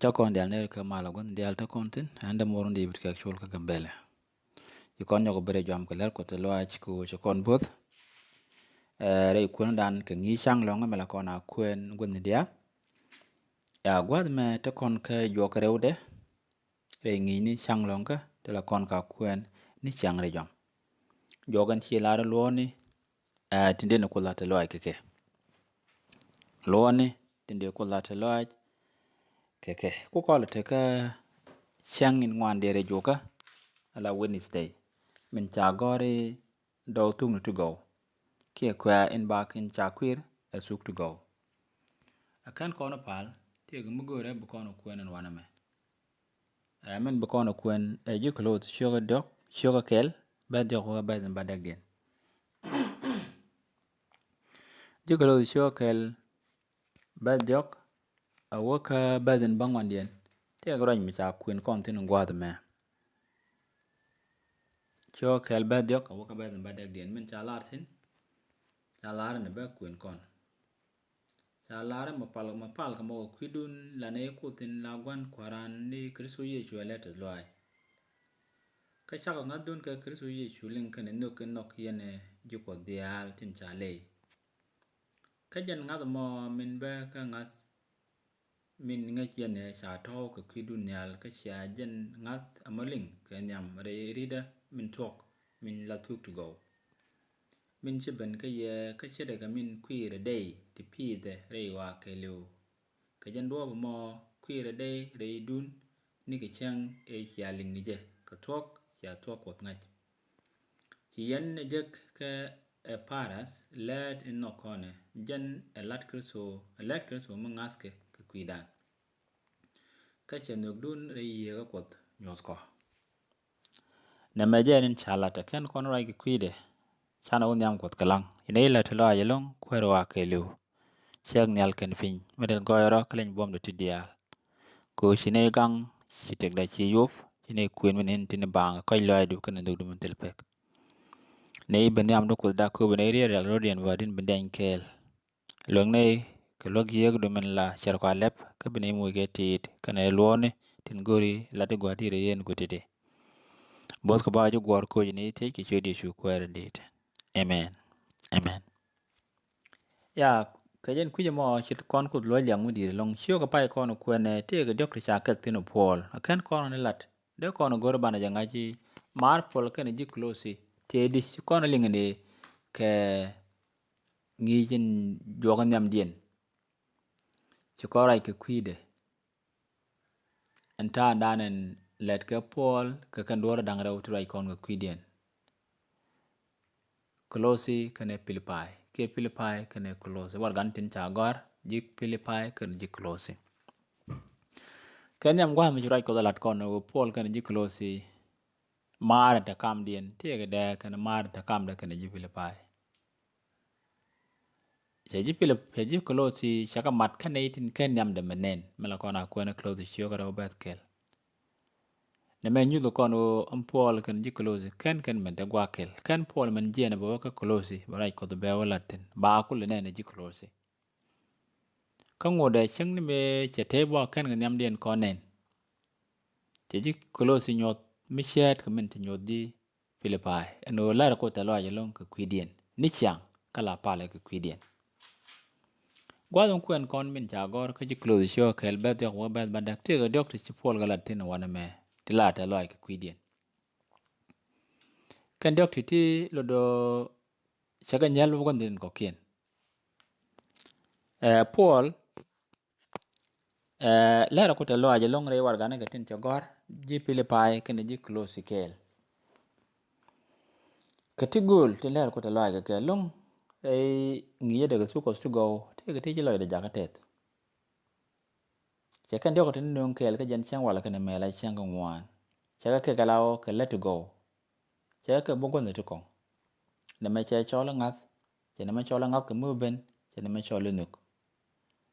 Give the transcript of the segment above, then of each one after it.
Chakon dial ne ka malagon dial ta kontin anda morun di bitka actual ka gambele yukon nyoko bere jam ka ler ko te loach ko chakon both re kun dan ka ngi chang longa mela kona kwen gun dia ya gwad me ta kon ka jok rewde re ngi ni chang longa te la kon ka kwen ni chang re jam jogan chi la lo ni tinde ne kula te loach ke lo ni tinde kula te loach ke ku ko te ka chang in ngwan dere joka ala Wednesday min cha gori do tung to go kia kwa in back in cha kwir a suk to go akan kono pal tie gumu gore bu kono kwen en wana me men bu kono kwen e jiklot shoga dok shoga kel ba dok wa ba den badak den jiklot shoga kel ba dok a woka ba den bangwan den tie groñ mi cha kwen kon tin ngwad me shoga kel ba dok a woka ba den badak den min cha lartin chalara ne ba kwen kon chalara mapal ka mo kwidun la ne kutin la gwan kwaran ni kristo yesu alete loai ka chaka ngadun ka kristo yesu lin kan nok yene jiko dial tin chale ka jan ngad mo min ba ka ngas min ngat yene cha to ka kwidun yal ka sha jan ngat amoling ka nyam re rida min tok min la tuk to go min chiben ka ye ka chede ka min kwire day ti pide re wa ke lu ka jan do mo kwire day re dun ni ka chang e chaling ni je ka tok ya tok kot ngat ti yen ne jek ka e paras let in no kone jan e lat kristo mo ngaske ka kwidan ka chenok dun re ye ka kot nyos ko na mejenin chalata ken kon rai ki kwide chana un yam kot kalang ine ila telo ayelong kwero wa kelu shek nyal ken fin medel goyro kleng bom do tidia ko shine gang shitek da chi yof shine kwen men tin bang ko loy du ken ndu dum telpek ne ben yam do ko da ko ben area real rodian wadin ben kel long ne ke log yeg do men la char ko lep ke ben mu ge tit ken e lone tin gori la de gwati re yen ko tete bos ko ba ju gor ko ni te ki chedi shu kwere dit amen amen ya kajen kuje mo chit kon ku lo yang mudi long shio ka pai kon ku ne te ga dok cha ka tin pol akan kon ne lat de kon gor bana janga ji mar pol kan ji close te di kon lingene ke ngi jin jogan nyam dien ci ko rai ke kwide anta danen let ke pol ka kan dora dang raw tu rai kon ga kwidien close kane pilipai ke pilipai kane close war gan tin cha gor jik pilipai kan ji close kenyam gwa mi jurai ko lat kono pol kan ji close mara ta kam dien tiege de kan mara ta kam da kan ji pilipai je ji close chaka mat kan tin kenyam de menen mala kona ko na close shio ga robert kel ne men yudo kono pol kan ji close ken men de gwa kel ken pol men je na bo ka close barai ko be walatin ba kul ne ji close kan ngode cheng ni me chete bo kan nyam dien konen ji close nyot mi shet ka men nyot di pilipai no la ko ta lo ya long ka kwidien ni chang kala pale ka kwidien gwadon kwen kon min cha gor ka ji close show kel bet yo wa bet badak te ga doctor ci pol ga latin wana me ti la ta lo ka kwidien kan doctor ti lo do chaga nyal wo gondin ko kien Paul la ko ta lo ya long re war ga na ga tin cha gor ji pilipai kan ji close kel katigol te ler ko ta laga ke long ngiye daga suko to go te ga te jilo da jaga tet che kan doko tin non kel ka jan chang wala kan mela chang ngwan che ga ke galao ke let go che ka bogon ne to kon na me che chola ngat che na me chola ngat ke mu ben che na me chola nuk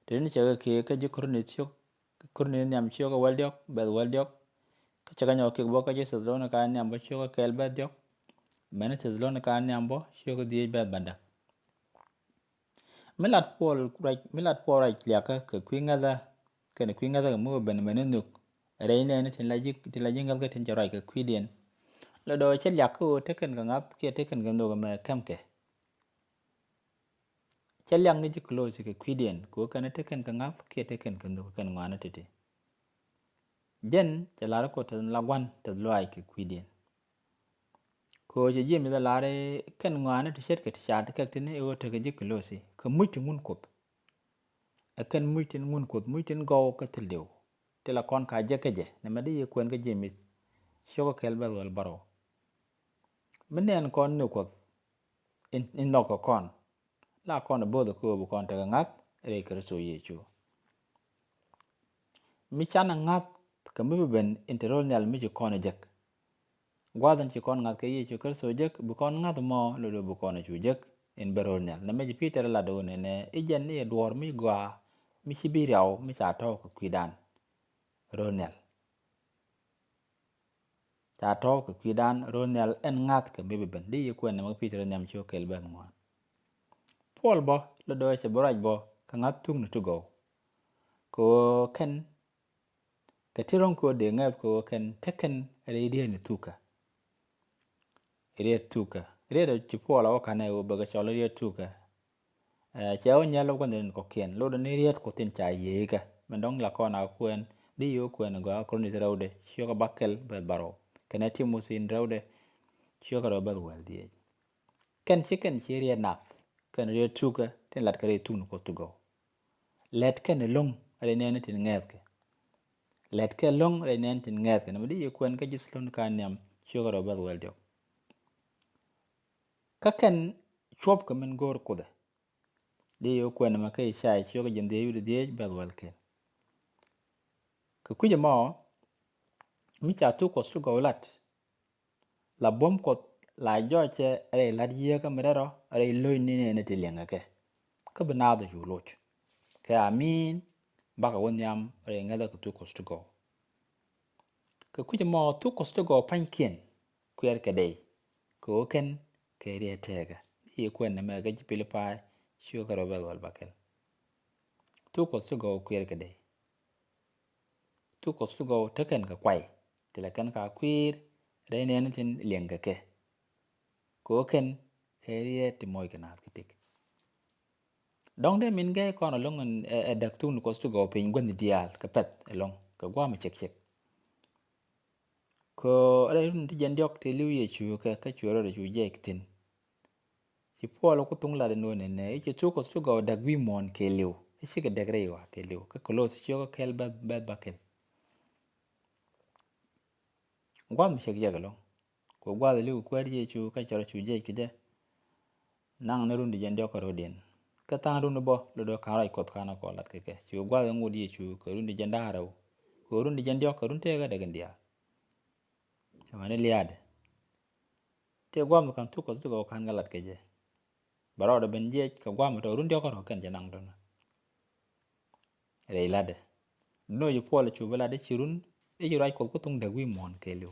te ni che ga ke ka ji kurni chok kurni nyam chok wal diok bel wal diok ka che ga nyo ke bo ka je sa do na ka nyam ba chok kel ba diok mene tezlone ka nyambo shogo die bed banda milat pol right liaka ka kwinga da ken kwi nga ga mo ben men nuk re ne tin la jingal ga tin jarai ka kwi dien lo do chet yak ko te ken ga ngap ke te ken ga no ga ma kam ke chet yang ni ji close ke kwi dien ko kan te ken ga ngap ke te ken ga no ken ngwana te jen chalar ko te lagwan te loai ke kwi dien ko je jemi da lare ken ngwana te shet ke te chat ke te ne o te ga ji close ko muti ngun ko akan muitin ngun ko muitin go ka te lew te la kon ka je ke je ne ma di ko ga jemi shoko kel bel wal baro menen kon ne ko in no ko kon la kon bo do ko bu kon te ga ngat re ke so ye chu mi chana ngat ka mi ben interol nyal mi ji kon jek gwadan ci kon ngat ke ye chu ker so jek bu kon ngat mo lo do bu kon chu jek in berol nyal na me ji peter la do ne ijen ne dwor mi gwa mi sibiriaw mi cha to ko kwidan ronel cha to ko kwidan ronel en ngat ke mi ben di ko ne ma peter nyam chu kel ben mo pol bo lo do se boraj bo ka ngat tung no to go ko ken ka tiron ko de ngat ko ken teken re di ne tuka re tuka re do ci pola o kana o baga cholo re tuka chao nyalo ko nen ko ken lo do ne riet ko tin cha ye ka mendong la ko na kuen di yo kuen go ko ni rawde shio ka bakel be baro kana ti musin rawde shio ka ro bel wel di ken chicken chi riet naf ken re tuka tin lat kare tun ko to go let ken long re ne tin nget ke let ke long re ne tin nget ke no di yo kuen ka jislon ka nyam shio ka ro bel wel dio ka ken chop ka men gor ko di yo kwen ma kai shai shio ga jende yu de bel wel ke ka kuje mo mi cha tu ko su go lat la bom ko la jo che re lat ye ka mrero re loy ni ne te lenga ke ka bana do ju loch ka amin ba ka won yam re ngada ka tu ko su go ka kuje mo tu ko su go pan kien kwer ke dei ko ken ke re tega di kwen na ma ga ji pile pa shio ka ro bel wel bakel tu ko su go kwer ke dei tu ko su go teken ka kwai tila kan ka kwir re ne tin lenga ke ko ken keriye ti moy kana kitik dong de min ge kono longon dak tu ko su go pin gon dial ka pet long ka gwa ma chek chek ko re run ti jen diok ti liu ye chu ka chu ro chu je tin ci polo ko tung la de no ne ci tu ko su go dak wi mon ke liu ci ga dak re wa ke liu ka close ci ko kel ba kel gwa ma chek je ga long ko gwa de liu ko ye chu ka charo chu je ki de nang na run di jen diok ro den ka tan run bo lo do ka rai kot kana ko lat ke chu gwa de ngudi chu ko run di jen da raw ko run di jen diok run te ga de ndia ma ne liade te gwa ma kan tu ko tu go kan ga lat ke je baro do ben je ka gwa ma to run diok ro ken je nang don re lade no yu pole chu bela de chirun e yu rai ko tung de wi mon ke lu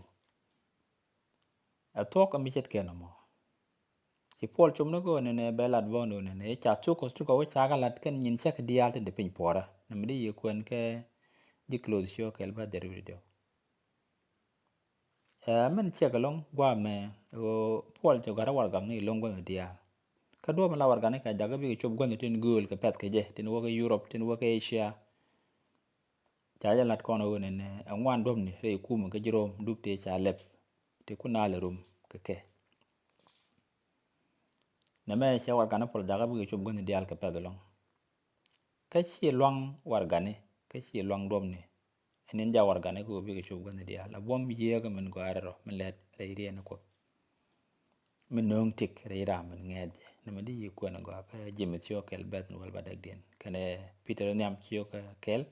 a to ka mi chet ke no mo ci pol chum no go ne belat bo no ne cha tu ko cha ga lat ken nyin chek dial te de pin pora na mi yu kwen ke di close show kel ba de video men che ga long gwa me o pol cho gara war gang ni long go dial ka do ma la war gan ka jaga bi chop go ni tin gol ka pet ke je tin wo ke Europe tin wo ke Asia cha ja lat kono ne ngwan dom ni re ku mo ke jirom dupte cha lep te ku na le rum ke na me che war gan pol jaga bi chop go ni dial ka pet long ka chi luang war gane ka chi luang dom ni enen ja war gane ko bi chop go ni dial la bom ye ga men go arero men let re ri en ko men nong tik re ra men nged na me di ko na go ka jimet cho kel bet wal badak den kane Peter nyam cho ka kel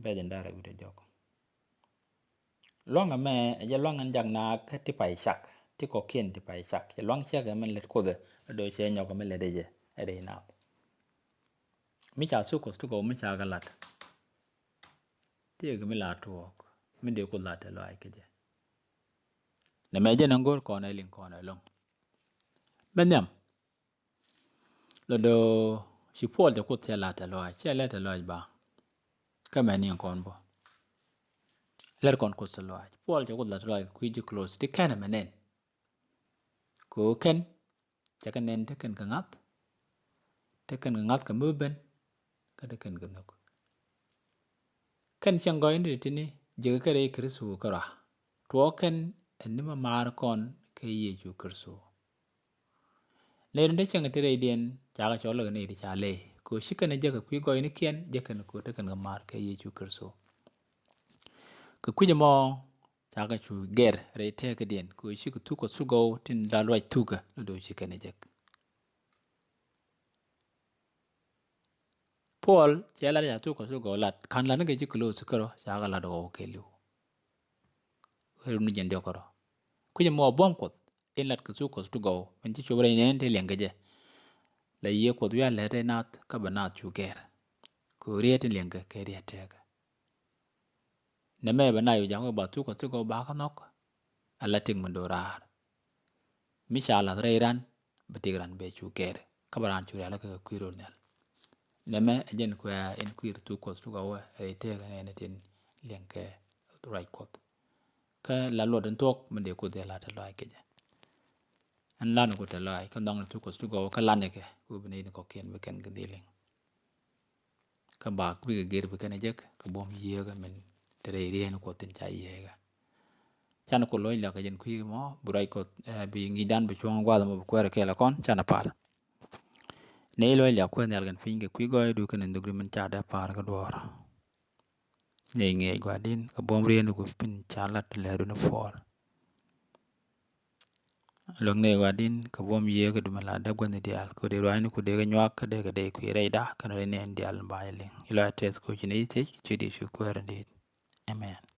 be den dara bi de jok long me ja long an jak na ka ti pai sak ti ko kien ti pai sak ja long sia ga men let ko de do che nyo ko men le de je re na mi cha su ko mi cha ga lat ti ga mi la to mi de ko la te lo ai ke je na me je na ngor ko na lin ko na long ben yam lo do si pol de ko te la te lo ai che le te lo ba ka mani kon bo ler kon ko sa loaj pol ja ko la loaj ku ji close ti kana manen ko ken ja ka nen te ken ka ngat ka muben ka de ken gno ken chang go indi tini je ka re kristo ka ra to ken en ma mar kon ke ye ju kristo le nde chang te re dien ja ka cho lo ne ri cha le ko shi ken je ka ku go ni ken je ken ko te ken ga mar ke ye ju kristo ka ku je mo ta ka chu ger re te ka dien ko shi ku tu ko su go tin la lo tu ka do shi ken je Paul jela ya tu ko su go lat kan la nge ji kulo su karo sa ga la do ke lu heru ni jende ko ku je mo bom ko in lat ku su ko su go men ji chobre ne te lenge je la ye ko ya le re nat ka ba na chu ger ko ri te lenge ke ri te ga ne me ba na yu ja ko ba tu ko su go ba ka nok ala ting mun do ra mi sha la re ran ba ti ran be chu ger ka ba ran chu ya la ka ku ro ne neme ajen ko en kuir tu ko tu ga wa e te ga ne tin lenke right ko ka la lo den tok men de ko de la ta lai ke ja an la no ko ta lai ka dang tu ko tu ga ka la ne ke ku be ne ko ken be ken ga de len ka ba ku ga ger be ken je ka bom ye ga men tere ri en ko tin cha ye ga chan ko loy la ka jen kuir mo bu rai ko bi ngi dan be chong gwa mo ko re ke la kon chana pal ne lo ya ko ne algan finge ku go du kan ndugri men cha da par ga dor ne nge gwa din ka bom rien ko pin cha lat le ru no for long ne gwa din ka bom ye ga du mala da gwan de al ko de ro ni ko de ga nyak ka de ku re da kan re ne ndi al ba le ilo tes ko chi ne chi di shu ko re